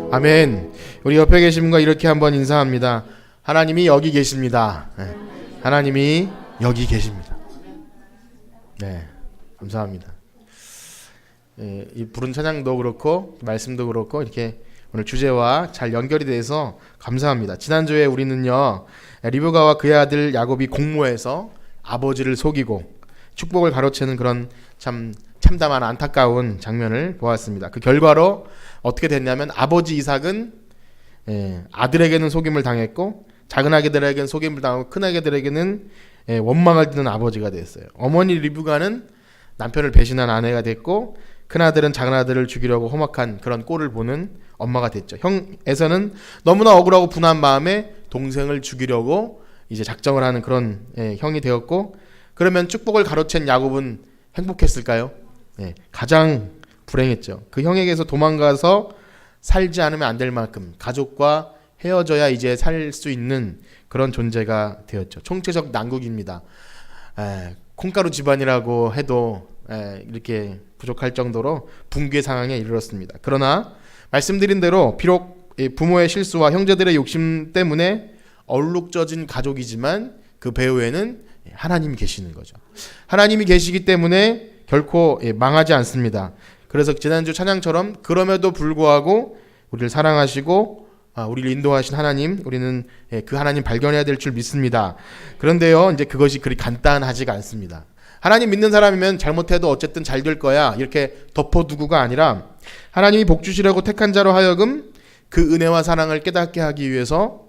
아멘. 우리 옆에 계신 분과 이렇게 한번 인사합니다. 하나님이 여기 계십니다. 네. 하나님이 여기 계십니다. 네, 감사합니다. 네, 이 부른 찬양도 그렇고 말씀도 그렇고 이렇게 오늘 주제와 잘 연결이 돼서 감사합니다. 지난주에 우리는요, 리브가와 그의 아들 야곱이 공모해서 아버지를 속이고 축복을 가로채는 그런 참담한 안타까운 장면을 보았습니다. 그 결과로 어떻게 됐냐면 아버지 이삭은 아들에게는 속임을 당했고 작은 아기들에게는 속임을 당하고 큰 아기들에게는 원망을 듣는 아버지가 됐어요. 어머니 리브가는 남편을 배신한 아내가 됐고 큰 아들은 작은 아들을 죽이려고 험악한 그런 꼴을 보는 엄마가 됐죠. 형 에서는 너무나 억울하고 분한 마음에 동생을 죽이려고 이제 작정을 하는 그런 형이 되었고, 그러면 축복을 가로챈 야곱은 행복했을까요? 가장 불행했죠. 그 형에게서 도망가서 살지 않으면 안 될 만큼 가족과 헤어져야 이제 살 수 있는 그런 존재가 되었죠. 총체적 난국입니다. 콩가루 집안이라고 해도 이렇게 부족할 정도로 붕괴 상황에 이르렀습니다. 그러나 말씀드린 대로 비록 부모의 실수와 형제들의 욕심 때문에 얼룩져진 가족이지만 그 배후에는 하나님이 계시는 거죠. 하나님이 계시기 때문에 결코 망하지 않습니다. 그래서 지난주 찬양처럼 그럼에도 불구하고 우리를 사랑하시고 우리를 인도하신 하나님, 우리는 그 하나님 발견해야 될 줄 믿습니다. 그런데요, 이제 그것이 그리 간단하지가 않습니다. 하나님 믿는 사람이면 잘못해도 어쨌든 잘 될 거야 이렇게 덮어두고가 아니라 하나님이 복 주시려고 택한 자로 하여금 그 은혜와 사랑을 깨닫게 하기 위해서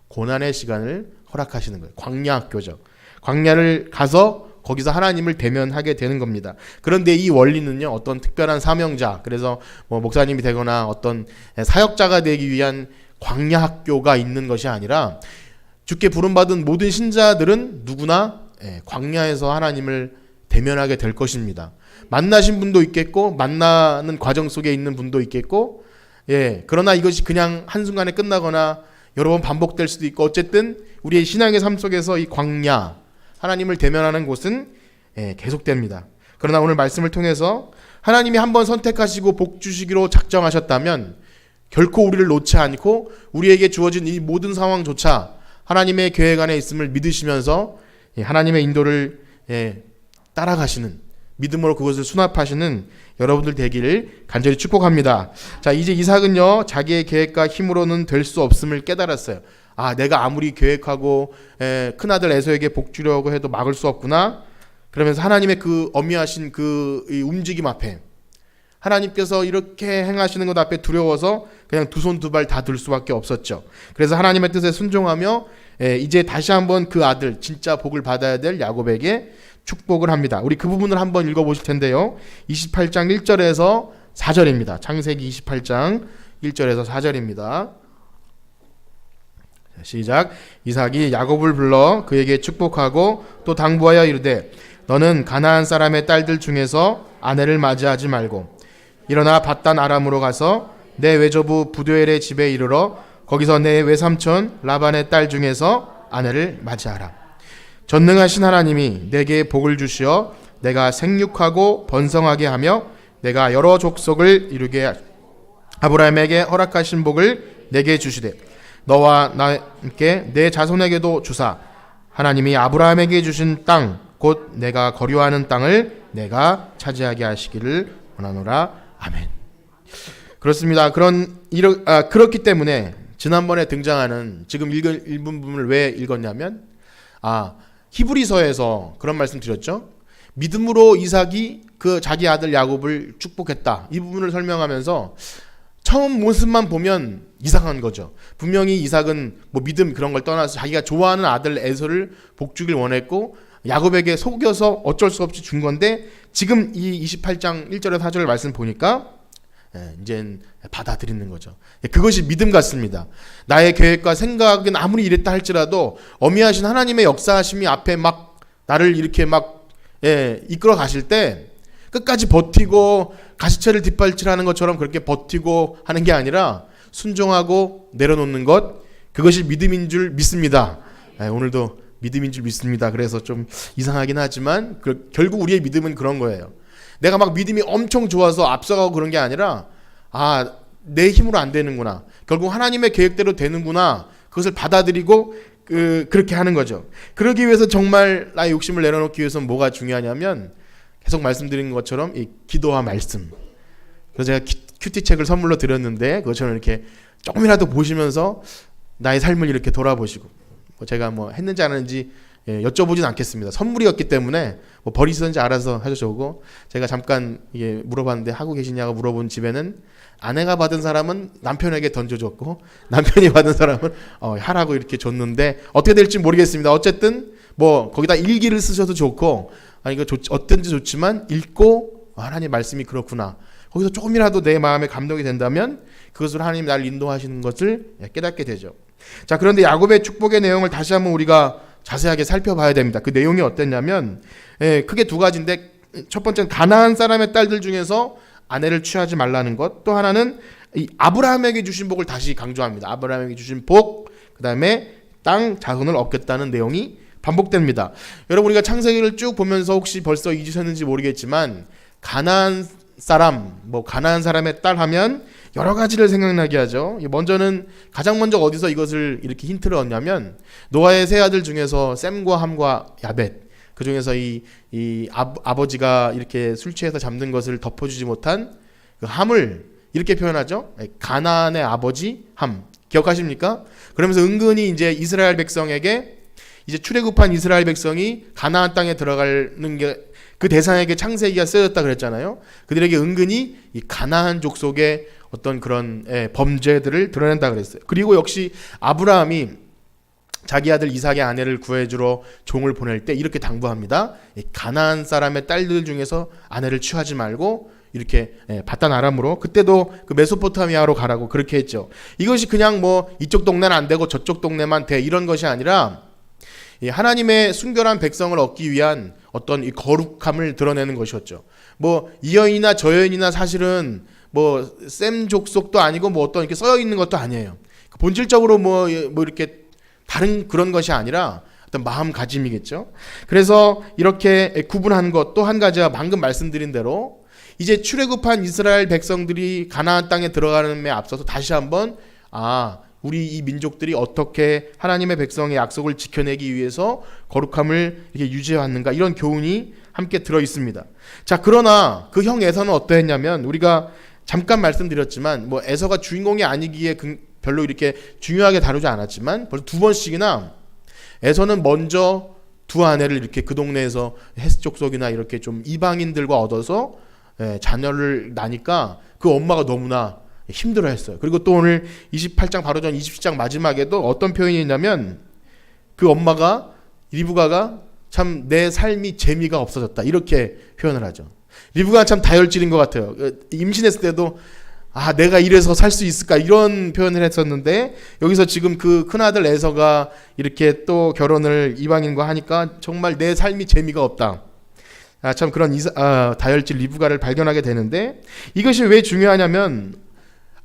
고난의 시간을 허락하시는 거예요. 광야 학교죠. 광야를 가서 거기서 하나님을 대면하게 되는 겁니다. 그런데 이 원리는요, 어떤 특별한 사명자, 그래서 목사님이 되거나 어떤 사역자가 되기 위한 광야 학교가 있는 것이 아니라 주께 부름받은 모든 신자들은 누구나 광야에서 하나님을 대면하게 될 것입니다. 만나신 분도 있겠고 만나는 과정 속에 있는 분도 있겠고, 그러나 이것이 그냥 한순간에 끝나거나 여러 번 반복될 수도 있고, 어쨌든 우리의 신앙의 삶 속에서 이 광야, 하나님을 대면하는 곳은 계속됩니다. 그러나 오늘 말씀을 통해서 하나님이 한번 선택하시고 복 주시기로 작정하셨다면 결코 우리를 놓지 않고 우리에게 주어진 이 모든 상황조차 하나님의 계획 안에 있음을 믿으시면서 하나님의 인도를 따라가시는, 믿음으로 그것을 수납하시는 여러분들 되기를 간절히 축복합니다. 자, 이제 이삭은요, 자기의 계획과 힘으로는 될 수 없음을 깨달았어요. 내가 아무리 계획하고 큰아들 에서에게 복 주려고 해도 막을 수 없구나. 그러면서 하나님의 그 어미하신 그 움직임 앞에, 하나님께서 이렇게 행하시는 것 앞에 두려워서 그냥 두 손 두 발 다 들 수밖에 없었죠. 그래서 하나님의 뜻에 순종하며 이제 다시 한번 그 아들, 진짜 복을 받아야 될 야곱에게 축복을 합니다. 우리 그 부분을 한번 읽어보실 텐데요. 28장 1절에서 4절입니다. 창세기 28장 1절에서 4절입니다. 시작. 이삭이 야곱을 불러 그에게 축복하고 또 당부하여 이르되 너는 가나안 사람의 딸들 중에서 아내를 맞이하지 말고 일어나 밧단 아람으로 가서 내 외조부 부두엘의 집에 이르러 거기서 내 외삼촌 라반의 딸 중에서 아내를 맞이하라. 전능하신 하나님이 내게 복을 주시어 내가 생육하고 번성하게 하며 내가 여러 족속을 이루게 아브라함에게 허락하신 복을 내게 주시되 너와 나 함께 내 자손에게도 주사 하나님이 아브라함에게 주신 땅 곧 내가 거류하는 땅을 내가 차지하게 하시기를 원하노라. 아멘. 그렇습니다. 그렇기 때문에 지난번에 등장하는 지금 읽은 부분을 왜 읽었냐면 히브리서에서 그런 말씀 드렸죠. 믿음으로 이삭이 그 자기 아들 야곱을 축복했다. 이 부분을 설명하면서 처음 모습만 보면 이상한 거죠. 분명히 이삭은 믿음 그런 걸 떠나서 자기가 좋아하는 아들 에서를 복주길 원했고 야곱에게 속여서 어쩔 수 없이 준 건데, 지금 이 28장 1절에 4절 말씀 보니까 이젠 받아들이는 거죠. 그것이 믿음 같습니다. 나의 계획과 생각은 아무리 이랬다 할지라도 어미하신 하나님의 역사하심이 앞에 막 나를 이렇게 막 이끌어 가실 때 끝까지 버티고 가시체를 뒷발질하는 것처럼 그렇게 버티고 하는 게 아니라 순종하고 내려놓는 것, 그것이 믿음인 줄 믿습니다. 오늘도 믿음인 줄 믿습니다. 그래서 좀 이상하긴 하지만 결국 우리의 믿음은 그런 거예요. 내가 막 믿음이 엄청 좋아서 앞서가고 그런 게 아니라 내 힘으로 안 되는구나. 결국 하나님의 계획대로 되는구나. 그것을 받아들이고 그렇게 하는 거죠. 그러기 위해서 정말 나의 욕심을 내려놓기 위해서는 뭐가 중요하냐면 계속 말씀드린 것처럼 이 기도와 말씀. 그래서 제가 큐티 책을 선물로 드렸는데 그것처럼 이렇게 조금이라도 보시면서 나의 삶을 이렇게 돌아보시고 제가 뭐 했는지 안 했는지 여쭤보진 않겠습니다. 선물이었기 때문에 뭐 버리시든지 알아서 하셔오고 제가 잠깐 이게 물어봤는데 하고 계시냐고 물어본 집에는 아내가 받은 사람은 남편에게 던져줬고 남편이 받은 사람은 하라고 이렇게 줬는데 어떻게 될지 모르겠습니다. 어쨌든 뭐 거기다 일기를 쓰셔도 좋고 아니 이거 어떤지 좋지만 읽고 하나님 말씀이 그렇구나. 거기서 조금이라도 내 마음에 감동이 된다면 그것으로 하나님이 나를 인도하시는 것을 깨닫게 되죠. 자, 그런데 야곱의 축복의 내용을 다시 한번 우리가 자세하게 살펴봐야 됩니다. 그 내용이 어땠냐면 크게 두 가지인데 첫 번째는 가나안 사람의 딸들 중에서 아내를 취하지 말라는 것, 또 하나는 이 아브라함에게 주신 복을 다시 강조합니다. 아브라함에게 주신 복, 그 다음에 땅 자손을 얻겠다는 내용이 반복됩니다. 여러분 우리가 창세기를 쭉 보면서 혹시 벌써 잊으셨는지 모르겠지만 가나안 사람, 뭐 가나안 사람의 딸 하면 여러 가지를 생각나게 하죠. 가장 먼저 어디서 이것을 이렇게 힌트를 얻냐면 노아의 세 아들 중에서 셈과 함과 야벳, 그 중에서 아버지가 이렇게 술 취해서 잠든 것을 덮어주지 못한 그 함을 이렇게 표현하죠. 가나안의 아버지 함, 기억하십니까? 그러면서 은근히 이제 이스라엘 백성에게 이제 출애굽한 이스라엘 백성이 가나안 땅에 들어가는 게 그 대상에게 창세기가 쓰여졌다 그랬잖아요. 그들에게 은근히 이 가나안 족속의 어떤 그런 범죄들을 드러낸다 그랬어요. 그리고 역시 아브라함이 자기 아들 이삭의 아내를 구해주러 종을 보낼 때 이렇게 당부합니다. 가나안 사람의 딸들 중에서 아내를 취하지 말고 이렇게 바단 아람으로, 그때도 그 메소포타미아로 가라고 그렇게 했죠. 이것이 그냥 뭐 이쪽 동네는 안 되고 저쪽 동네만 돼 이런 것이 아니라 하나님의 순결한 백성을 얻기 위한 어떤 이 거룩함을 드러내는 것이었죠. 뭐 이 여인이나 저 여인이나 사실은 뭐 셈 족속도 아니고 뭐 어떤 이렇게 써여 있는 것도 아니에요. 본질적으로 뭐 이렇게 다른 그런 것이 아니라 어떤 마음가짐이겠죠. 그래서 이렇게 구분한 것, 또 한 가지가 방금 말씀드린 대로 이제 출애굽한 이스라엘 백성들이 가나안 땅에 들어가는 데 앞서서 다시 한번 우리 이 민족들이 어떻게 하나님의 백성의 약속을 지켜내기 위해서 거룩함을 이렇게 유지해 왔는가, 이런 교훈이 함께 들어 있습니다. 자, 그러나 그 형 에서는 어떠했냐면 우리가 잠깐 말씀드렸지만 뭐 에서가 주인공이 아니기에 별로 이렇게 중요하게 다루지 않았지만 벌써 두 번씩이나 에서는 먼저 두 아내를 이렇게 그 동네에서 헷 족속이나 이렇게 좀 이방인들과 얻어서 자녀를 낳으니까 그 엄마가 너무나 힘들어했어요. 그리고 또 오늘 28장 바로 전 27장 마지막에도 어떤 표현이 있냐면 그 엄마가 리브가가 참 내 삶이 재미가 없어졌다 이렇게 표현을 하죠. 리브가가 참 다혈질인 것 같아요. 임신했을 때도 내가 이래서 살 수 있을까 이런 표현을 했었는데 여기서 지금 그 큰아들 에서가 이렇게 또 결혼을 이방인과 하니까 정말 내 삶이 재미가 없다. 참 그런 다혈질 리브가를 발견하게 되는데 이것이 왜 중요하냐면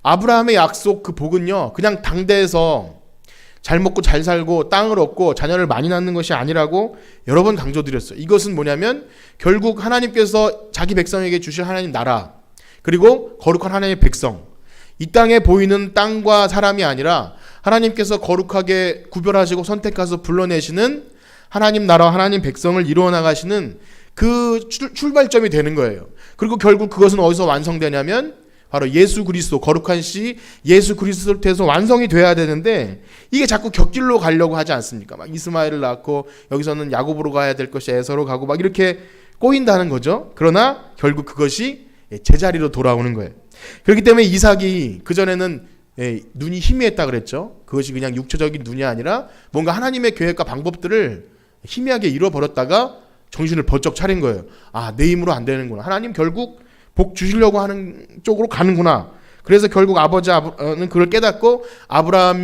아브라함의 약속 그 복은요 그냥 당대에서 잘 먹고 잘 살고 땅을 얻고 자녀를 많이 낳는 것이 아니라고 여러 번 강조드렸어요. 이것은 뭐냐면 결국 하나님께서 자기 백성에게 주실 하나님 나라, 그리고 거룩한 하나님의 백성, 이 땅에 보이는 땅과 사람이 아니라 하나님께서 거룩하게 구별하시고 선택해서 불러내시는 하나님 나라와 하나님 백성을 이루어 나가시는 그 출발점이 되는 거예요. 그리고 결국 그것은 어디서 완성되냐면 바로 예수 그리스도, 거룩한 씨 예수 그리스도를 통해서 완성이 돼야 되는데 이게 자꾸 곁길로 가려고 하지 않습니까? 막 이스마엘을 낳고 여기서는 야곱으로 가야 될 것이 에서로 가고 막 이렇게 꼬인다는 거죠. 그러나 결국 그것이 제자리로 돌아오는 거예요. 그렇기 때문에 이삭이 그전에는 눈이 희미했다 그랬죠. 그것이 그냥 육체적인 눈이 아니라 뭔가 하나님의 계획과 방법들을 희미하게 잃어버렸다가 정신을 번쩍 차린 거예요. 내 힘으로 안 되는구나. 하나님 결국 복 주시려고 하는 쪽으로 가는구나. 그래서 결국 아버지는 그걸 깨닫고 아브라함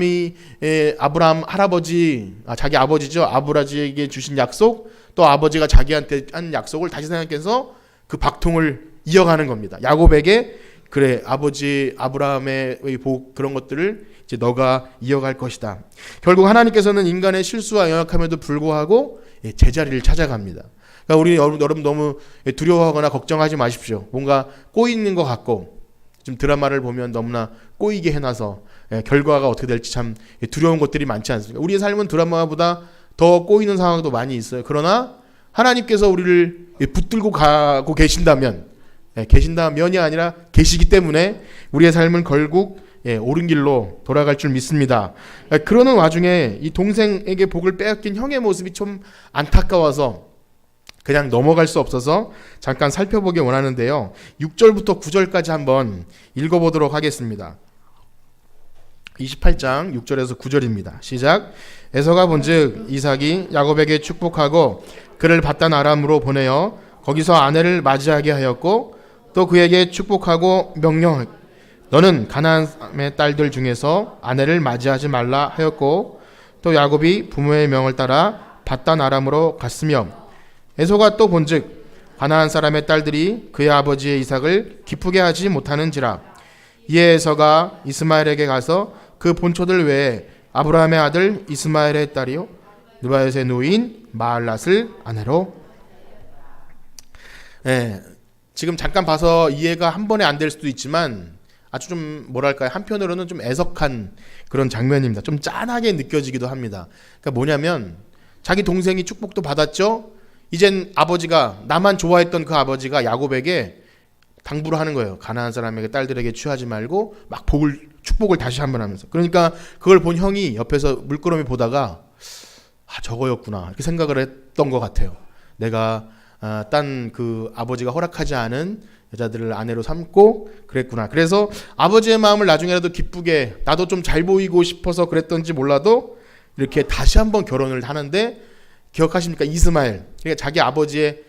할아버지, 자기 아버지죠. 아브라지에게 주신 약속, 또 아버지가 자기한테 한 약속을 다시 생각해서 그 박통을 이어가는 겁니다. 야곱에게 그래 아버지 아브라함의 복 그런 것들을 이제 너가 이어갈 것이다. 결국 하나님께서는 인간의 실수와 연약함에도 불구하고 제자리를 찾아갑니다. 그러니까 우리 여러분 너무 두려워하거나 걱정하지 마십시오. 뭔가 꼬이는 것 같고 지금 드라마를 보면 너무나 꼬이게 해놔서 결과가 어떻게 될지 참 두려운 것들이 많지 않습니까? 우리의 삶은 드라마보다 더 꼬이는 상황도 많이 있어요. 그러나 하나님께서 우리를 붙들고 가고 계신다면이 아니라 계시기 때문에 우리의 삶은 결국 옳은 길로 돌아갈 줄 믿습니다. 그러는 와중에 이 동생에게 복을 빼앗긴 형의 모습이 좀 안타까워서 그냥 넘어갈 수 없어서 잠깐 살펴보기 원하는데요. 6절부터 9절까지 한번 읽어보도록 하겠습니다. 28장 6절에서 9절입니다. 시작. 에서가 본즉 이삭이 야곱에게 축복하고 그를 바단 아람으로 보내어 거기서 아내를 맞이하게 하였고 또 그에게 축복하고 명령 너는 가나안의 딸들 중에서 아내를 맞이하지 말라 하였고 또 야곱이 부모의 명을 따라 바단 아람으로 갔으며 에서가 또 본즉 가나안 사람의 딸들이 그의 아버지의 이삭을 기쁘게 하지 못하는지라 이에 에서가 이스마엘에게 가서 그 본초들 외에 아브라함의 아들 이스마엘의 딸이요 느바요의 노인 마알랏을 아내로. 지금 잠깐 봐서 이해가 한 번에 안 될 수도 있지만 아주 좀 뭐랄까요, 한편으로는 좀 애석한 그런 장면입니다. 좀 짠하게 느껴지기도 합니다. 그러니까 뭐냐면 자기 동생이 축복도 받았죠. 이젠 아버지가, 나만 좋아했던 그 아버지가 야곱에게 당부를 하는 거예요. 가나안 사람에게 딸들에게 취하지 말고 막 축복을 다시 한번 하면서. 그러니까 그걸 본 형이 옆에서 물끄러미 보다가 저거였구나 이렇게 생각을 했던 것 같아요. 내가 딴 그 아버지가 허락하지 않은 여자들을 아내로 삼고 그랬구나. 그래서 아버지의 마음을 나중에라도 기쁘게, 나도 좀 잘 보이고 싶어서 그랬던지 몰라도 이렇게 다시 한번 결혼을 하는데, 기억하십니까? 이스마엘, 그러니까 자기 아버지의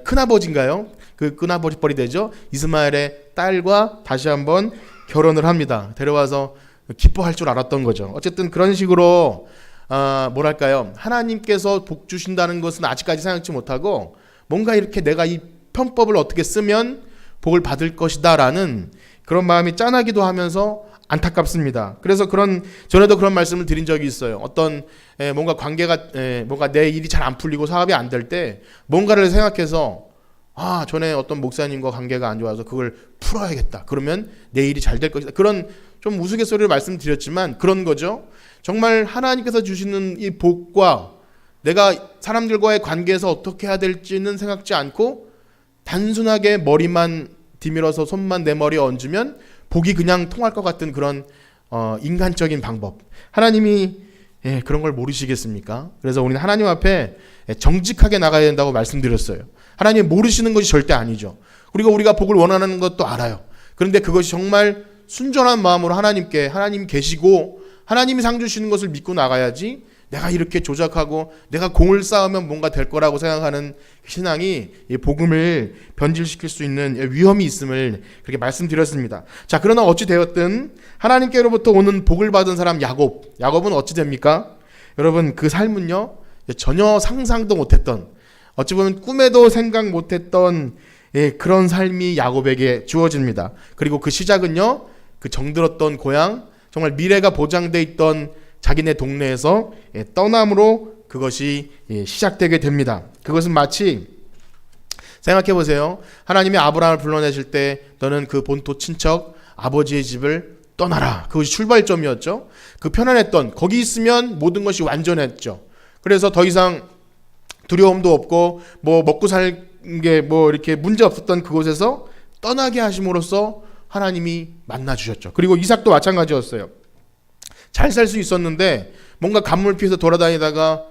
큰아버지인가요? 그 큰아버지 뻘이 되죠. 이스마엘의 딸과 다시 한번 결혼을 합니다. 데려와서 기뻐할 줄 알았던 거죠. 어쨌든 그런 식으로 뭐랄까요, 하나님께서 복 주신다는 것은 아직까지 생각지 못하고 뭔가 이렇게 내가 이 편법을 어떻게 쓰면 복을 받을 것이다 라는 그런 마음이 짠하기도 하면서 안타깝습니다. 그래서 전에도 그런 말씀을 드린 적이 있어요. 어떤 뭔가 관계가 뭔가 내 일이 잘 안 풀리고 사업이 안 될 때 뭔가를 생각해서 전에 어떤 목사님과 관계가 안 좋아서 그걸 풀어야겠다. 그러면 내 일이 잘 될 것이다. 그런 좀 우스갯소리를 말씀드렸지만 그런 거죠. 정말 하나님께서 주시는 이 복과 내가 사람들과의 관계에서 어떻게 해야 될지는 생각지 않고 단순하게 머리만 디밀어서 손만 내 머리에 얹으면 복이 그냥 통할 것 같은 그런 인간적인 방법. 하나님이 그런 걸 모르시겠습니까? 그래서 우리는 하나님 앞에 정직하게 나가야 된다고 말씀드렸어요. 하나님 모르시는 것이 절대 아니죠. 그리고 우리가 복을 원하는 것도 알아요. 그런데 그것이 정말 순전한 마음으로 하나님 계시고 하나님이 상 주시는 것을 믿고 나가야지, 내가 이렇게 조작하고 내가 공을 쌓으면 뭔가 될 거라고 생각하는 신앙이 이 복음을 변질시킬 수 있는 위험이 있음을 그렇게 말씀드렸습니다. 자, 그러나 어찌 되었든 하나님께로부터 오는 복을 받은 사람 야곱은 어찌 됩니까? 여러분, 그 삶은요 전혀 상상도 못했던, 어찌 보면 꿈에도 생각 못했던 그런 삶이 야곱에게 주어집니다. 그리고 그 시작은요, 그 정들었던 고향, 정말 미래가 보장돼 있던 자기네 동네에서 떠남으로 그것이 시작되게 됩니다. 그것은 마치 생각해 보세요. 하나님이 아브라함을 불러내실 때 너는 그 본토 친척 아버지의 집을 떠나라. 그것이 출발점이었죠. 그 편안했던, 거기 있으면 모든 것이 완전했죠. 그래서 더 이상 두려움도 없고 뭐 먹고 살 게 뭐 이렇게 문제 없었던 그곳에서 떠나게 하심으로써 하나님이 만나 주셨죠. 그리고 이삭도 마찬가지였어요. 잘 살 수 있었는데 뭔가 간물 피해서 돌아다니다가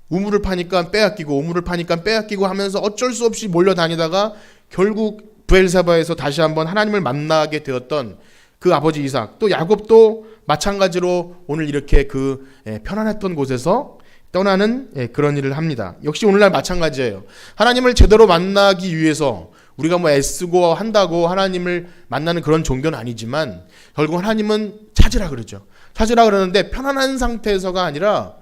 우물을 파니까 빼앗기고 우물을 파니까 빼앗기고 하면서 어쩔 수 없이 몰려다니다가 결국 브엘사바에서 다시 한번 하나님을 만나게 되었던 그 아버지 이삭, 또 야곱도 마찬가지로 오늘 이렇게 그 편안했던 곳에서 떠나는 그런 일을 합니다. 역시 오늘날 마찬가지예요. 하나님을 제대로 만나기 위해서 우리가 뭐 애쓰고 한다고 하나님을 만나는 그런 종교는 아니지만 결국 하나님은 찾으라 그러죠. 찾으라 그러는데 편안한 상태에서가 아니라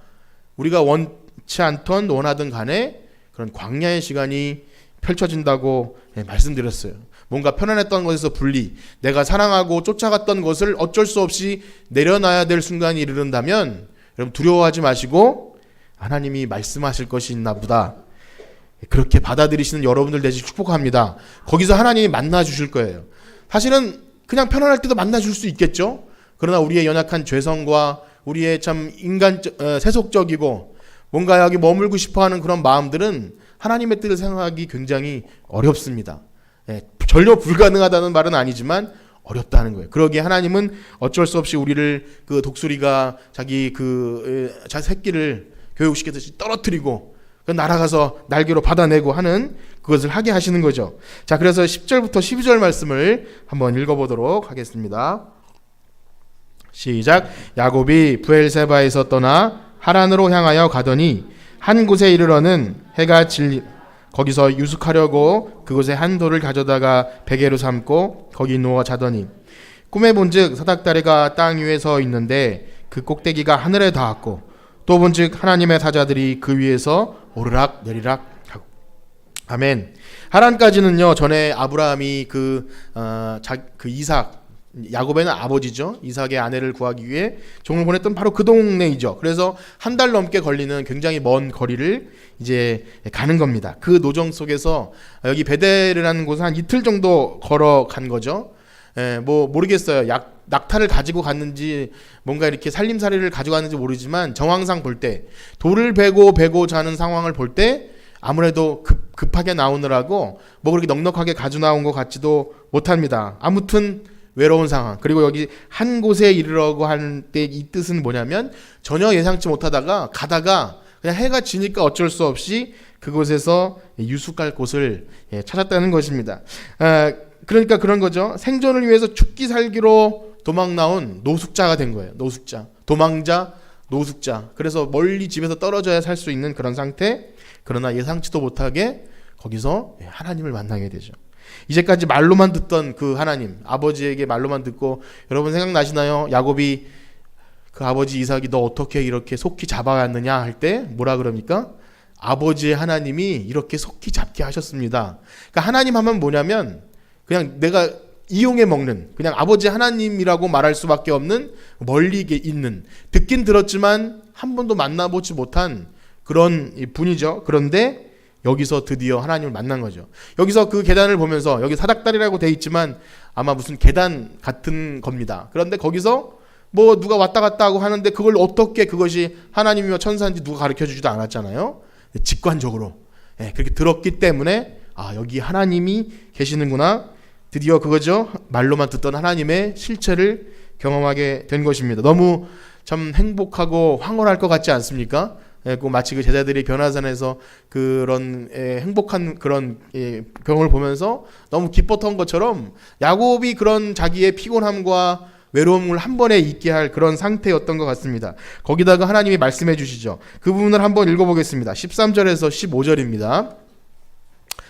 우리가 원치 않던 원하든 간에 그런 광야의 시간이 펼쳐진다고 말씀드렸어요. 뭔가 편안했던 것에서 분리, 내가 사랑하고 쫓아갔던 것을 어쩔 수 없이 내려놔야 될 순간이 이르른다면 여러분 두려워하지 마시고 하나님이 말씀하실 것이 있나 보다, 그렇게 받아들이시는 여러분들 되시 축복합니다. 거기서 하나님이 만나 주실 거예요. 사실은 그냥 편안할 때도 만나줄 수 있겠죠. 그러나 우리의 연약한 죄성과 우리의 참 세속적이고 뭔가 여기 머물고 싶어하는 그런 마음들은 하나님의 뜻을 생각하기 굉장히 어렵습니다. 전혀 불가능하다는 말은 아니지만 어렵다는 거예요. 그러기에 하나님은 어쩔 수 없이 우리를 그 독수리가 자기 새끼를 교육시키듯이 떨어뜨리고 날아가서 날개로 받아내고 하는 그것을 하게 하시는 거죠. 자, 그래서 10절부터 12절 말씀을 한번 읽어보도록 하겠습니다. 시작. 야곱이 브엘세바에서 떠나 하란으로 향하여 가더니 한 곳에 이르러는 해가 거기서 유숙하려고 그곳에 한 돌을 가져다가 베개로 삼고 거기 누워 자더니 꿈에 본즉 사닥다리가 땅 위에 서 있는데 그 꼭대기가 하늘에 닿았고 또 본즉 하나님의 사자들이 그 위에서 오르락 내리락 하고. 아멘. 하란까지는요, 전에 아브라함이 그 이삭, 야곱의 아버지죠, 이삭의 아내를 구하기 위해 종을 보냈던 바로 그 동네이죠. 그래서 한 달 넘게 걸리는 굉장히 먼 거리를 이제 가는 겁니다. 그 노정 속에서 여기 베델이라는 곳은 한 이틀 정도 걸어간 거죠. 뭐 모르겠어요. 낙타를 가지고 갔는지 뭔가 이렇게 살림살이를 가지고 갔는지 모르지만 정황상 볼 때 돌을 베고 자는 상황을 볼 때 아무래도 급하게 나오느라고 뭐 그렇게 넉넉하게 가져 나온 것 같지도 못합니다. 아무튼 외로운 상황. 그리고 여기 한 곳에 이르려고 하는 때 이 뜻은 뭐냐면 전혀 예상치 못하다가 가다가 그냥 해가 지니까 어쩔 수 없이 그곳에서 유숙할 곳을 찾았다는 것입니다. 그러니까 그런 거죠. 생존을 위해서 죽기 살기로 도망 나온 노숙자가 된 거예요. 노숙자, 도망자, 노숙자. 그래서 멀리 집에서 떨어져야 살 수 있는 그런 상태. 그러나 예상치도 못하게 거기서 하나님을 만나게 되죠. 이제까지 말로만 듣던 그 하나님, 아버지에게 말로만 듣고, 여러분 생각나시나요? 야곱이 그 아버지 이삭이 너 어떻게 이렇게 속히 잡아왔느냐 할 때 뭐라 그럽니까? 아버지의 하나님이 이렇게 속히 잡게 하셨습니다. 그러니까 하나님 하면 뭐냐면 그냥 내가 이용해 먹는, 그냥 아버지 하나님이라고 말할 수밖에 없는, 멀리 있는, 듣긴 들었지만 한 번도 만나보지 못한 그런 분이죠. 그런데 여기서 드디어 하나님을 만난 거죠. 여기서 그 계단을 보면서, 여기 사닥다리라고 돼 있지만 아마 무슨 계단 같은 겁니다. 그런데 거기서 뭐 누가 왔다 갔다 하고 하는데 그걸 어떻게 그것이 하나님이며 천사인지 누가 가르쳐 주지도 않았잖아요. 직관적으로 그렇게 들었기 때문에 여기 하나님이 계시는구나, 드디어 그거죠. 말로만 듣던 하나님의 실체를 경험하게 된 것입니다. 너무 참 행복하고 황홀할 것 같지 않습니까? 마치 그 제자들이 변화산에서 그런 행복한 그런 경험을 보면서 너무 기뻤던 것처럼 야곱이 그런 자기의 피곤함과 외로움을 한 번에 잊게 할 그런 상태였던 것 같습니다. 거기다가 하나님이 말씀해 주시죠. 그 부분을 한번 읽어보겠습니다. 13절에서 15절입니다.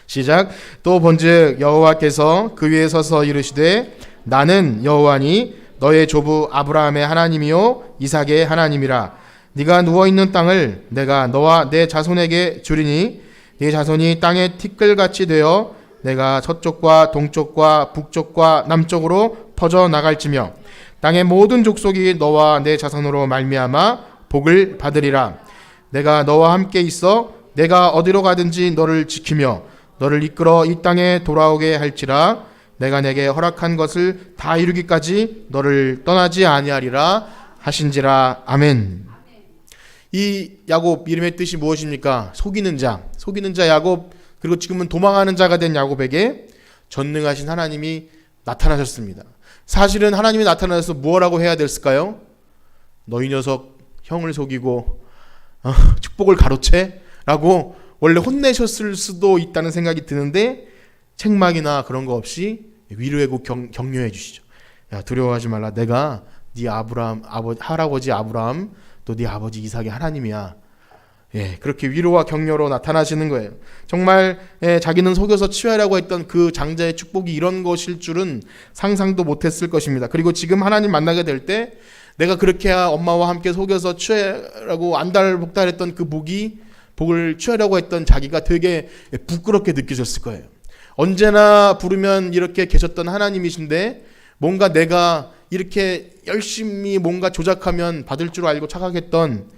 시작. 또 본즉 여호와께서 그 위에 서서 이르시되 나는 여호와니 너의 조부 아브라함의 하나님이요 이삭의 하나님이라. 네가 누워있는 땅을 내가 너와 내 자손에게 주리니 네 자손이 땅의 티끌같이 되어 내가 서쪽과 동쪽과 북쪽과 남쪽으로 퍼져 나갈지며 땅의 모든 족속이 너와 내 자손으로 말미암아 복을 받으리라. 내가 너와 함께 있어 내가 어디로 가든지 너를 지키며 너를 이끌어 이 땅에 돌아오게 할지라. 내가 내게 허락한 것을 다 이루기까지 너를 떠나지 아니하리라 하신지라. 아멘. 이 야곱 이름의 뜻이 무엇입니까? 속이는 자 야곱, 그리고 지금은 도망하는 자가 된 야곱에게 전능하신 하나님이 나타나셨습니다. 사실은 하나님이 나타나서 뭐라고 해야 됐을까요? 너희 녀석 형을 속이고 축복을 가로채? 라고 원래 혼내셨을 수도 있다는 생각이 드는데 책망이나 그런 거 없이 위로하고 격려해 주시죠. 야, 두려워하지 말라. 내가 네 할아버지 아브라함 또 네 아버지 이삭의 하나님이야. 그렇게 위로와 격려로 나타나시는 거예요. 정말 자기는 속여서 취하려고 했던 그 장자의 축복이 이런 것일 줄은 상상도 못했을 것입니다. 그리고 지금 하나님 만나게 될 때 내가 그렇게 엄마와 함께 속여서 취하라고 안달복달했던 그 복을 취하려고 했던 자기가 되게 부끄럽게 느껴졌을 거예요. 언제나 부르면 이렇게 계셨던 하나님이신데 뭔가 내가 이렇게 열심히 뭔가 조작하면 받을 줄 알고 착각했던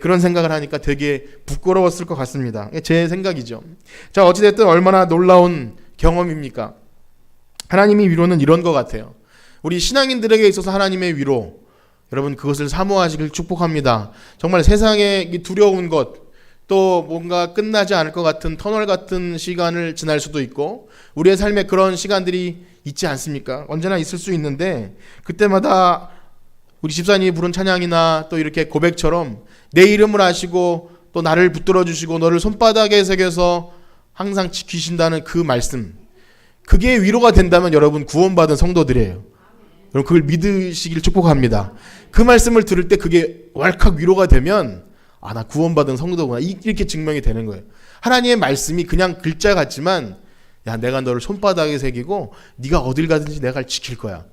그런 생각을 하니까 되게 부끄러웠을 것 같습니다. 제 생각이죠. 자, 어찌됐든 얼마나 놀라운 경험입니까? 하나님의 위로는 이런 것 같아요. 우리 신앙인들에게 있어서 하나님의 위로, 여러분 그것을 사모하시길 축복합니다. 정말 세상에 두려운 것, 또 뭔가 끝나지 않을 것 같은 터널 같은 시간을 지날 수도 있고, 우리의 삶에 그런 시간들이 있지 않습니까? 언제나 있을 수 있는데, 그때마다 우리 집사님이 부른 찬양이나 또 이렇게 고백처럼 내 이름을 아시고 또 나를 붙들어 주시고 너를 손바닥에 새겨서 항상 지키신다는 그 말씀, 그게 위로가 된다면 여러분 구원받은 성도들이에요. 여러분 그걸 믿으시길 축복합니다. 그 말씀을 들을 때 그게 왈칵 위로가 되면 나 구원받은 성도구나, 이렇게 증명이 되는 거예요. 하나님의 말씀이 그냥 글자 같지만, 야, 내가 너를 손바닥에 새기고 네가 어딜 가든지 내가 지킬 거야,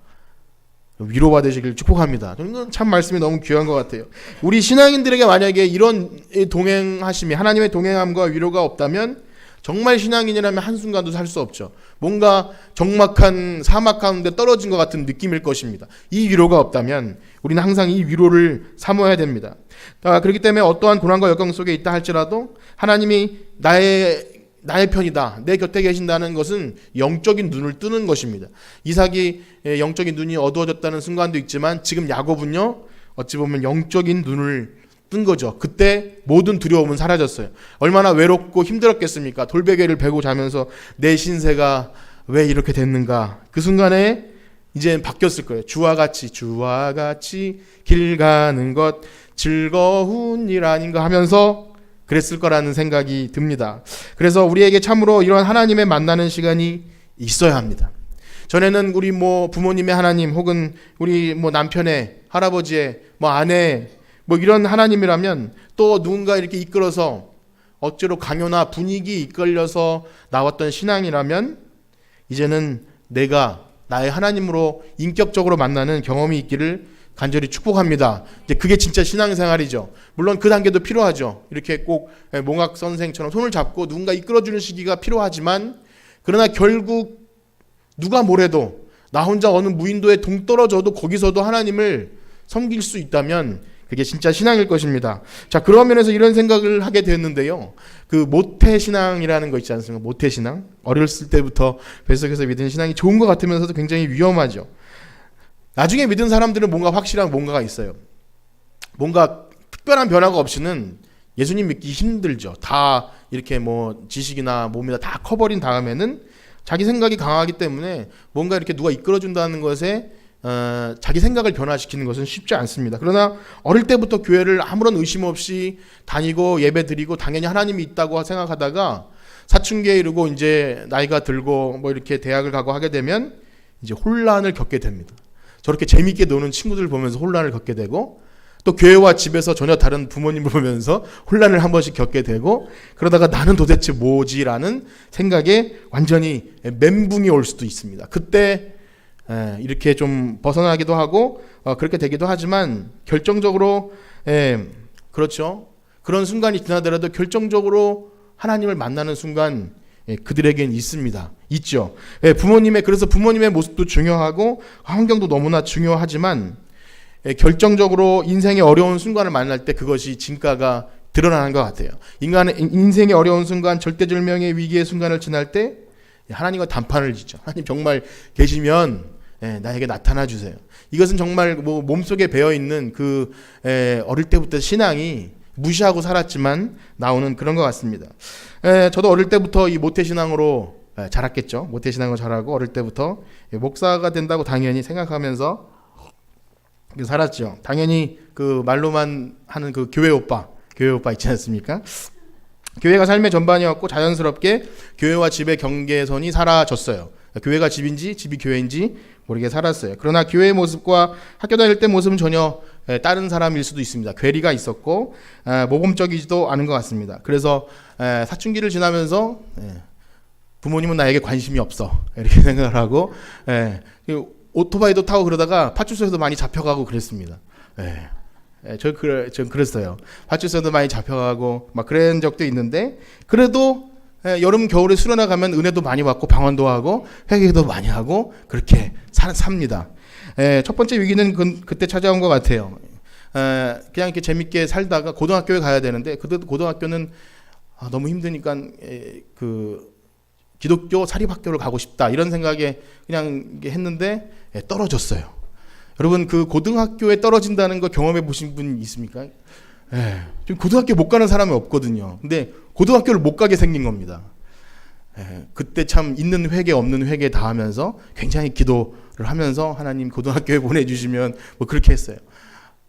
위로받으시길 축복합니다. 저는 참 말씀이 너무 귀한 것 같아요. 우리 신앙인들에게 만약에 이런 동행하심이, 하나님의 동행함과 위로가 없다면 정말 신앙인이라면 한순간도 살 수 없죠. 뭔가 적막한 사막 가운데 떨어진 것 같은 느낌일 것입니다. 이 위로가 없다면 우리는 항상 이 위로를 사모해야 됩니다. 그렇기 때문에 어떠한 고난과 역경 속에 있다 할지라도 하나님이 나의 편이다, 내 곁에 계신다는 것은 영적인 눈을 뜨는 것입니다. 이삭이 영적인 눈이 어두워졌다는 순간도 있지만 지금 야곱은요, 어찌 보면 영적인 눈을 뜬 거죠. 그때 모든 두려움은 사라졌어요. 얼마나 외롭고 힘들었겠습니까? 돌베개를 베고 자면서 내 신세가 왜 이렇게 됐는가. 그 순간에 이제 바뀌었을 거예요. 주와 같이 길 가는 것 즐거운 일 아닌가 하면서 그랬을 거라는 생각이 듭니다. 그래서 우리에게 참으로 이런 하나님의 만나는 시간이 있어야 합니다. 전에는 우리 부모님의 하나님, 혹은 우리 남편의, 할아버지의, 아내의 이런 하나님이라면, 또 누군가 이렇게 이끌어서 억지로 강요나 분위기 이끌려서 나왔던 신앙이라면, 이제는 내가 나의 하나님으로 인격적으로 만나는 경험이 있기를 간절히 축복합니다. 이제 그게 진짜 신앙생활이죠. 물론 그 단계도 필요하죠. 이렇게 꼭 몽학 선생처럼 손을 잡고 누군가 이끌어주는 시기가 필요하지만, 그러나 결국 누가 뭐래도 나 혼자 어느 무인도에 동떨어져도 거기서도 하나님을 섬길 수 있다면 그게 진짜 신앙일 것입니다. 자, 그런 면에서 이런 생각을 하게 됐는데요. 그 모태신앙이라는 거 있지 않습니까? 모태신앙. 어렸을 때부터 뱃속에서 믿은 신앙이 좋은 것 같으면서도 굉장히 위험하죠. 나중에 믿은 사람들은 뭔가 확실한 뭔가가 있어요. 뭔가 특별한 변화가 없이는 예수님 믿기 힘들죠. 다 이렇게 지식이나 몸이나 다 커버린 다음에는 자기 생각이 강하기 때문에 뭔가 이렇게 누가 이끌어준다는 것에 자기 생각을 변화시키는 것은 쉽지 않습니다. 그러나 어릴 때부터 교회를 아무런 의심 없이 다니고 예배 드리고 당연히 하나님이 있다고 생각하다가 사춘기에 이르고 이제 나이가 들고 이렇게 대학을 가고 하게 되면 이제 혼란을 겪게 됩니다. 저렇게 재밌게 노는 친구들 보면서 혼란을 겪게 되고, 또 교회와 집에서 전혀 다른 부모님을 보면서 혼란을 한 번씩 겪게 되고, 그러다가 나는 도대체 뭐지라는 생각에 완전히 멘붕이 올 수도 있습니다. 그때 이렇게 좀 벗어나기도 하고 그렇게 되기도 하지만, 결정적으로 그렇죠. 그런 순간이 지나더라도 결정적으로 하나님을 만나는 순간 그들에겐 있습니다. 있죠. 그래서 부모님의 모습도 중요하고 환경도 너무나 중요하지만, 결정적으로 인생의 어려운 순간을 만날 때 그것이 진가가 드러나는 것 같아요. 인생의 어려운 순간, 절대절명의 위기의 순간을 지날 때 하나님과 단판을 짓죠. 하나님 정말 계시면 나에게 나타나 주세요. 이것은 정말 몸속에 배어있는 그 어릴 때부터 신앙이 무시하고 살았지만 나오는 그런 것 같습니다. 저도 어릴 때부터 이 모태신앙으로 자랐겠죠. 모태신앙으로 자라고 어릴 때부터 목사가 된다고 당연히 생각하면서 살았죠. 당연히 그 말로만 하는 그 교회 오빠 있지 않습니까? 교회가 삶의 전반이었고 자연스럽게 교회와 집의 경계선이 사라졌어요. 교회가 집인지 집이 교회인지 모르게 살았어요. 그러나 교회의 모습과 학교 다닐 때 모습은 전혀 다른 사람일 수도 있습니다. 괴리가 있었고 모범적이지도 않은 것 같습니다. 그래서 사춘기를 지나면서 부모님은 나에게 관심이 없어 이렇게 생각을 하고 오토바이도 타고 그러다가 파출소에도 많이 잡혀가고 그랬습니다. 전 그랬어요. 파출소에도 많이 잡혀가고 막 그런 적도 있는데, 그래도 여름 겨울에 수련회 가면 은혜도 많이 받고 방언도 하고 회개도 많이 하고 그렇게 삽니다. 첫 번째 위기는 그때 찾아온 것 같아요. 그냥 이렇게 재밌게 살다가 고등학교에 가야 되는데, 그때도 고등학교는 너무 힘드니까 기독교 사립학교를 가고 싶다 이런 생각에 그냥 했는데 떨어졌어요. 여러분 그 고등학교에 떨어진다는 거 경험해 보신 분 있습니까? 지금 고등학교 못 가는 사람이 없거든요. 근데 고등학교를 못 가게 생긴 겁니다. 그때 참 있는 회개 없는 회개 다 하면서 굉장히 기도를 하면서 하나님 고등학교에 보내주시면 뭐 그렇게 했어요.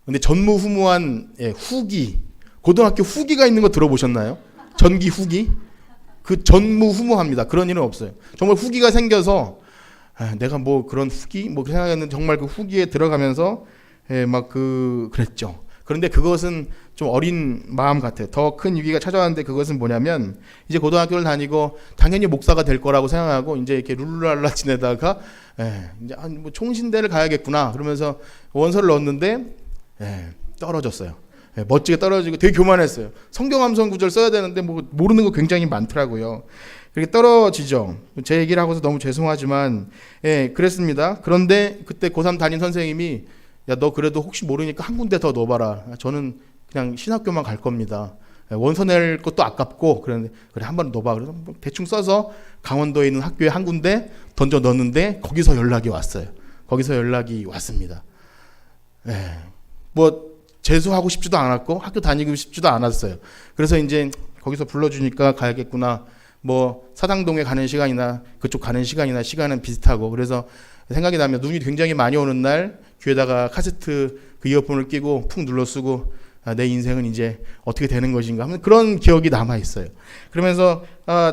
근데 전무후무한 후기, 고등학교 후기가 있는 거 들어보셨나요? 전기 후기? 그 전무후무합니다. 그런 일은 없어요. 정말 후기가 생겨서 내가 뭐 그런 후기 뭐 생각했는데 정말 그 후기에 들어가면서 막 그랬죠. 그런데 그것은 좀 어린 마음 같아요. 더 큰 위기가 찾아왔는데 그것은 뭐냐면 이제 고등학교를 다니고 당연히 목사가 될 거라고 생각하고 이제 이렇게 룰루랄라 지내다가 이제 뭐 총신대를 가야겠구나 그러면서 원서를 넣었는데 떨어졌어요. 멋지게 떨어지고 되게 교만했어요. 성경 함성 구절 써야 되는데 뭐 모르는 거 굉장히 많더라고요. 이렇게 떨어지죠. 제 얘기를 하고서 너무 죄송하지만 그랬습니다. 그런데 그때 고3 담임 선생님이 야, 너 그래도 혹시 모르니까 한 군데 더 넣어봐라. 저는 그냥 신학교만 갈 겁니다. 원서 낼 것도 아깝고 그랬는데 그래 한번 넣어봐. 그래서 뭐 대충 써서 강원도에 있는 학교에 한 군데 던져 넣었는데 거기서 연락이 왔어요. 거기서 연락이 왔습니다. 뭐 재수하고 싶지도 않았고 학교 다니고 싶지도 않았어요. 그래서 이제 거기서 불러주니까 가야겠구나. 뭐 사당동에 가는 시간이나 그쪽 가는 시간이나 시간은 비슷하고 그래서 생각이 나면 눈이 굉장히 많이 오는 날 귀에다가 카세트 그 이어폰을 끼고 푹 눌러 쓰고 내 인생은 이제 어떻게 되는 것인가 하면 그런 기억이 남아 있어요. 그러면서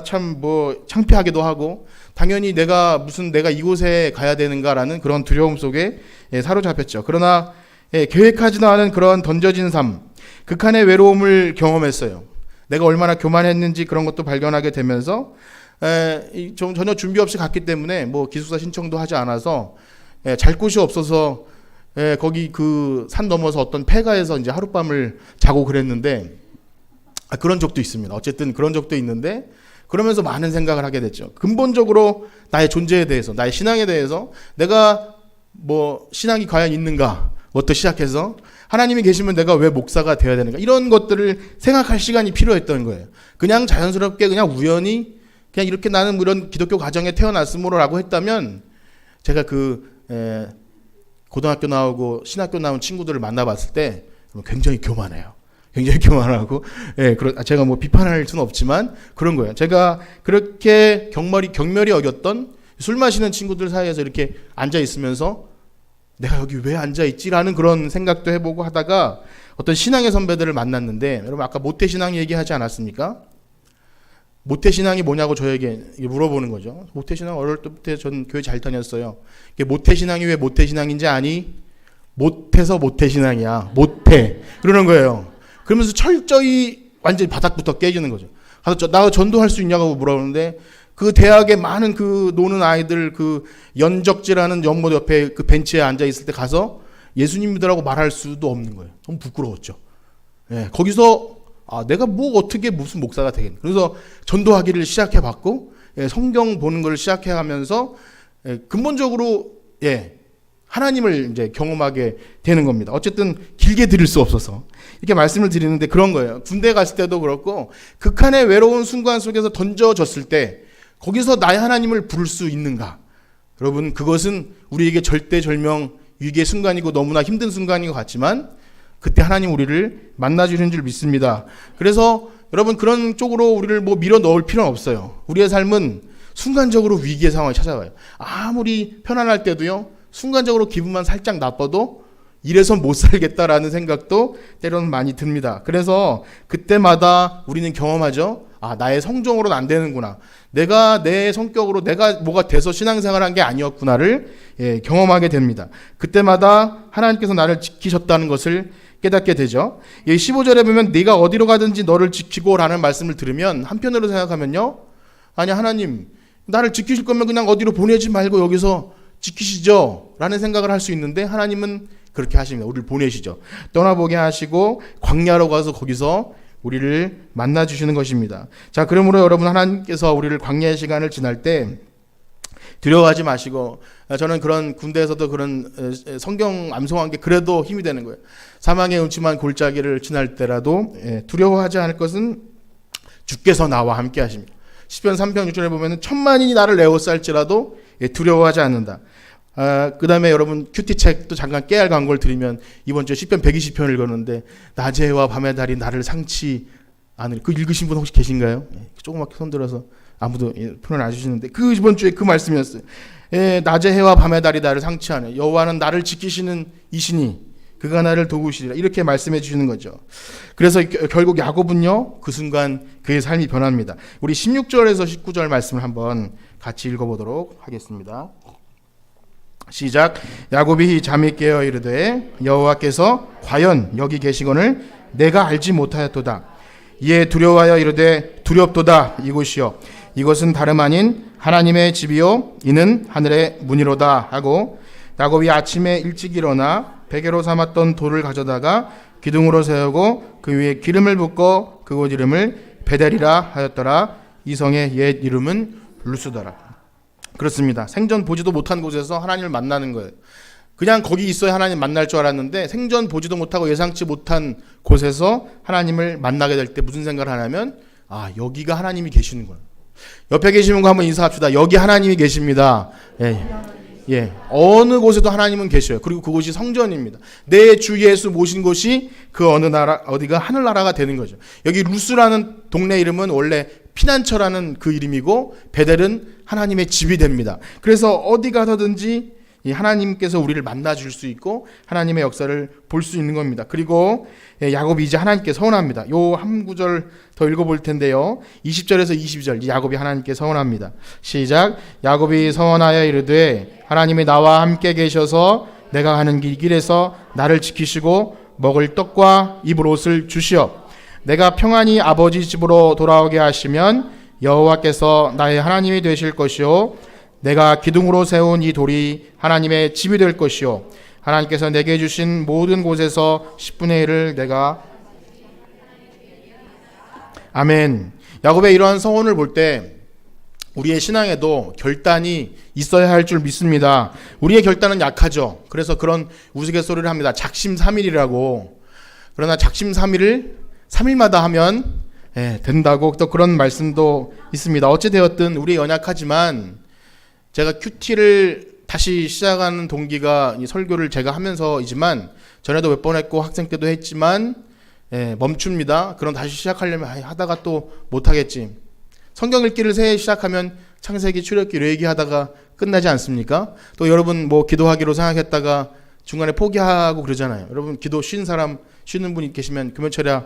참 뭐 창피하기도 하고 당연히 내가 이곳에 가야 되는가라는 그런 두려움 속에 사로잡혔죠. 그러나 계획하지도 않은 그런 던져진 삶, 극한의 외로움을 경험했어요. 내가 얼마나 교만했는지 그런 것도 발견하게 되면서 전혀 준비 없이 갔기 때문에 뭐 기숙사 신청도 하지 않아서 잘 곳이 없어서 거기 그 산 넘어서 어떤 폐가에서 이제 하룻밤을 자고 그랬는데 그런 적도 있습니다. 어쨌든 그런 적도 있는데 그러면서 많은 생각을 하게 됐죠. 근본적으로 나의 존재에 대해서, 나의 신앙에 대해서 내가 뭐 신앙이 과연 있는가 부터 시작해서 하나님이 계시면 내가 왜 목사가 되어야 되는가 이런 것들을 생각할 시간이 필요했던 거예요. 그냥 자연스럽게 그냥 우연히 그냥 이렇게 나는 이런 기독교 가정에 태어났으므로라고 했다면 제가 고등학교 나오고 신학교 나온 친구들을 만나봤을 때 굉장히 교만해요. 굉장히 교만하고 제가 뭐 비판할 수는 없지만 그런 거예요. 제가 그렇게 경멸이 여겼던 술 마시는 친구들 사이에서 이렇게 앉아 있으면서 내가 여기 왜 앉아있지라는 그런 생각도 해보고 하다가 어떤 신앙의 선배들을 만났는데 여러분 아까 모태신앙 얘기하지 않았습니까? 모태신앙이 뭐냐고 저에게 물어보는 거죠. 모태신앙 어릴 때부터 전 교회 잘 다녔어요. 모태신앙이 왜 모태신앙인지 아니? 못해서 모태신앙이야. 못해. 그러는 거예요. 그러면서 철저히 완전히 바닥부터 깨지는 거죠. 가서 나 전도할 수 있냐고 물어보는데 그 대학에 많은 그 노는 아이들 그 연적지라는 연못 옆에 그 벤치에 앉아 있을 때 가서 예수님 믿으라고 말할 수도 없는 거예요. 너무 부끄러웠죠. 거기서 내가 뭐 어떻게 무슨 목사가 되겠나. 그래서 전도하기를 시작해 봤고 성경 보는 걸 시작해 가면서 근본적으로 하나님을 이제 경험하게 되는 겁니다. 어쨌든 길게 드릴 수 없어서 이렇게 말씀을 드리는데 그런 거예요. 군대 갔을 때도 그렇고 극한의 외로운 순간 속에서 던져졌을 때 거기서 나의 하나님을 부를 수 있는가? 여러분 그것은 우리에게 절대절명 위기의 순간이고 너무나 힘든 순간인 것 같지만 그때 하나님 우리를 만나주는 줄 믿습니다. 그래서 여러분 그런 쪽으로 우리를 뭐 밀어 넣을 필요는 없어요. 우리의 삶은 순간적으로 위기의 상황이 찾아와요. 아무리 편안할 때도요. 순간적으로 기분만 살짝 나빠도 이래서 못 살겠다라는 생각도 때로는 많이 듭니다. 그래서 그때마다 우리는 경험하죠. 나의 성정으로는 안 되는구나. 내가 내 성격으로 내가 뭐가 돼서 신앙생활한 게 아니었구나를 경험하게 됩니다. 그때마다 하나님께서 나를 지키셨다는 것을 깨닫게 되죠. 15절에 보면 네가 어디로 가든지 너를 지키고 라는 말씀을 들으면 한편으로 생각하면요. 아니 하나님 나를 지키실 거면 그냥 어디로 보내지 말고 여기서 지키시죠 라는 생각을 할 수 있는데 하나님은 그렇게 하십니다. 우리를 보내시죠. 떠나보게 하시고 광야로 가서 거기서 우리를 만나주시는 것입니다. 자, 그러므로 여러분 하나님께서 우리를 광야의 시간을 지날 때 두려워하지 마시고 저는 그런 군대에서도 그런 성경 암송한 게 그래도 힘이 되는 거예요. 사망의 음침한 골짜기를 지날 때라도 두려워하지 않을 것은 주께서 나와 함께 하십니다. 시편 3편 6절에 보면은 천만인이 나를 에워쌀지라도 두려워하지 않는다. 그 다음에 여러분 큐티 책도 잠깐 깨알 광고를 드리면 이번 주에 시편 120편을 읽었는데 낮의 해와 밤의 달이 나를 상치 않으리. 그 읽으신 분 혹시 계신가요? 조그맣게 손들어서 아무도 표현 안 해주시는데 그 이번 주에 그 말씀이었어요. 낮의 해와 밤의 달이 나를 상치 않으리. 여호와는 나를 지키시는 이시니 그가 나를 도우시리라. 이렇게 말씀해 주시는 거죠. 그래서 결국 야곱은요 그 순간 그의 삶이 변합니다. 우리 16절에서 19절 말씀을 한번 같이 읽어보도록 하겠습니다. 시작. 야곱이 잠이 깨어 이르되 여호와께서 과연 여기 계시거늘 내가 알지 못하였도다. 이에 두려워하여 이르되 두렵도다. 이곳이요 이것은 다름 아닌 하나님의 집이요 이는 하늘의 문이로다 하고 야곱이 아침에 일찍 일어나 베개로 삼았던 돌을 가져다가 기둥으로 세우고 그 위에 기름을 붓고 그곳 이름을 베델이라 하였더라. 이 성의 옛 이름은 루스더라. 그렇습니다. 생전 보지도 못한 곳에서 하나님을 만나는 거예요. 그냥 거기 있어야 하나님 만날 줄 알았는데 생전 보지도 못하고 예상치 못한 곳에서 하나님을 만나게 될 때 무슨 생각을 하냐면 여기가 하나님이 계시는 거예요. 옆에 계신 분과 한번 인사합시다. 여기 하나님이 계십니다. 예. 어느 곳에도 하나님은 계셔요. 그리고 그곳이 성전입니다. 내 주 예수 모신 곳이 그 어느 나라 어디가 하늘나라가 되는 거죠. 여기 루스라는 동네 이름은 원래 피난처라는 그 이름이고 베델은 하나님의 집이 됩니다. 그래서 어디 가서든지 하나님께서 우리를 만나줄 수 있고 하나님의 역사를 볼 수 있는 겁니다. 그리고 야곱이 이제 하나님께 서원합니다. 요 한 구절 더 읽어볼 텐데요. 20절에서 22절 야곱이 하나님께 서원합니다. 시작. 야곱이 서원하여 이르되 하나님이 나와 함께 계셔서 내가 가는 길에서 나를 지키시고 먹을 떡과 입을 옷을 주시어 내가 평안히 아버지 집으로 돌아오게 하시면 여호와께서 나의 하나님이 되실 것이요 내가 기둥으로 세운 이 돌이 하나님의 집이 될 것이요 하나님께서 내게 주신 모든 곳에서 10분의 1을 내가 아멘. 야곱의 이러한 서원을 볼 때 우리의 신앙에도 결단이 있어야 할 줄 믿습니다. 우리의 결단은 약하죠. 그래서 그런 우스갯소리를 합니다. 작심삼일이라고. 그러나 작심삼일을 3일마다 하면 된다고 또 그런 말씀도 있습니다. 어찌되었든 우리 연약하지만 제가 큐티를 다시 시작하는 동기가 이 설교를 제가 하면서이지만 전에도 몇 번 했고 학생 때도 했지만 멈춥니다. 그럼 다시 시작하려면 하다가 또 못하겠지. 성경 읽기를 새해 시작하면 창세기, 출애굽기, 레위기 하다가 끝나지 않습니까? 또 여러분 뭐 기도하기로 생각했다가 중간에 포기하고 그러잖아요. 여러분 기도 쉬는 사람 쉬는 분이 계시면 금요철에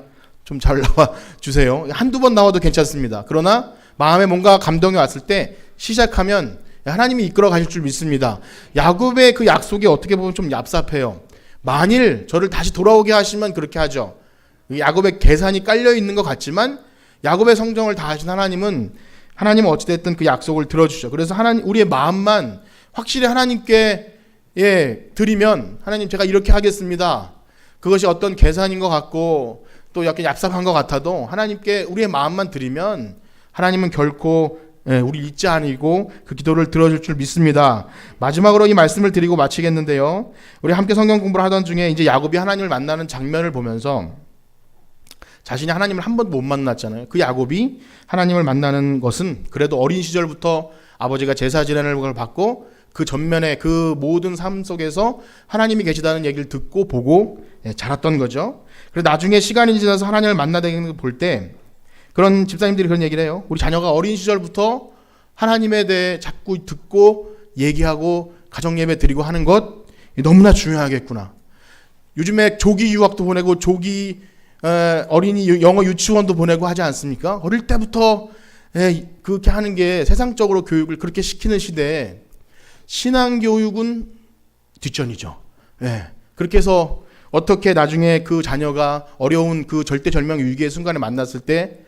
좀 잘 나와 주세요. 한두 번 나와도 괜찮습니다. 그러나 마음에 뭔가 감동이 왔을 때 시작하면 하나님이 이끌어 가실 줄 믿습니다. 야곱의 그 약속이 어떻게 보면 좀 얍삽해요. 만일 저를 다시 돌아오게 하시면 그렇게 하죠. 야곱의 계산이 깔려 있는 것 같지만 야곱의 성정을 다하신 하나님은 어찌됐든 그 약속을 들어주죠. 그래서 우리의 마음만 확실히 하나님께 드리면 하나님 제가 이렇게 하겠습니다. 그것이 어떤 계산인 것 같고 또 약간 얍삽한 것 같아도 하나님께 우리의 마음만 드리면 하나님은 결코 우리 잊지 않으고 그 기도를 들어줄 줄 믿습니다. 마지막으로 이 말씀을 드리고 마치겠는데요. 우리 함께 성경 공부를 하던 중에 이제 야곱이 하나님을 만나는 장면을 보면서 자신이 하나님을 한 번도 못 만났잖아요. 그 야곱이 하나님을 만나는 것은 그래도 어린 시절부터 아버지가 제사 지내는 걸 받고 그 전면에 그 모든 삶 속에서 하나님이 계시다는 얘기를 듣고 보고 자랐던 거죠. 그래서 나중에 시간이 지나서 하나님을 만나는 걸 볼 때 그런 집사님들이 그런 얘기를 해요. 우리 자녀가 어린 시절부터 하나님에 대해 자꾸 듣고 얘기하고 가정예배 드리고 하는 것 너무나 중요하겠구나. 요즘에 조기 유학도 보내고 조기 어린이 영어 유치원도 보내고 하지 않습니까? 어릴 때부터 그렇게 하는 게 세상적으로 교육을 그렇게 시키는 시대에 신앙교육은 뒷전이죠. 그렇게 해서 어떻게 나중에 그 자녀가 어려운 그 절대절명 위기의 순간에 만났을 때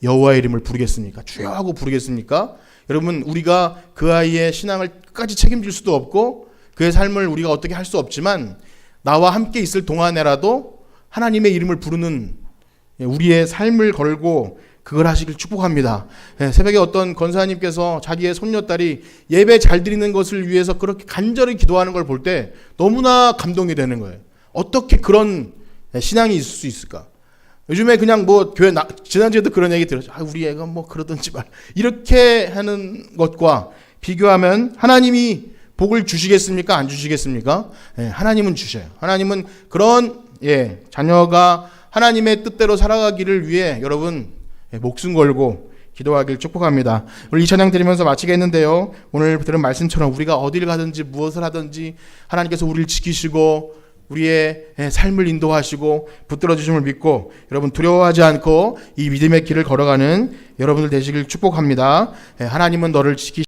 여호와의 이름을 부르겠습니까? 주여 하고 부르겠습니까? 여러분 우리가 그 아이의 신앙을 끝까지 책임질 수도 없고 그의 삶을 우리가 어떻게 할 수 없지만 나와 함께 있을 동안에라도 하나님의 이름을 부르는 우리의 삶을 걸고 그걸 하시길 축복합니다. 새벽에 어떤 권사님께서 자기의 손녀딸이 예배 잘 드리는 것을 위해서 그렇게 간절히 기도하는 걸 볼 때 너무나 감동이 되는 거예요. 어떻게 그런 신앙이 있을 수 있을까? 요즘에 그냥 뭐 교회 지난주에도 그런 얘기 들었죠. 우리 애가 뭐 그러든지 말 이렇게 하는 것과 비교하면 하나님이 복을 주시겠습니까? 안 주시겠습니까? 하나님은 주셔요. 하나님은 그런 자녀가 하나님의 뜻대로 살아가기를 위해 여러분 목숨 걸고 기도하길 축복합니다. 오늘 이 찬양 드리면서 마치겠는데요. 오늘 들은 말씀처럼 우리가 어딜 가든지 무엇을 하든지 하나님께서 우리를 지키시고 우리의 삶을 인도하시고 붙들어 주심을 믿고 여러분 두려워하지 않고 이 믿음의 길을 걸어가는 여러분들 되시길 축복합니다. 하나님은 너를 지키시고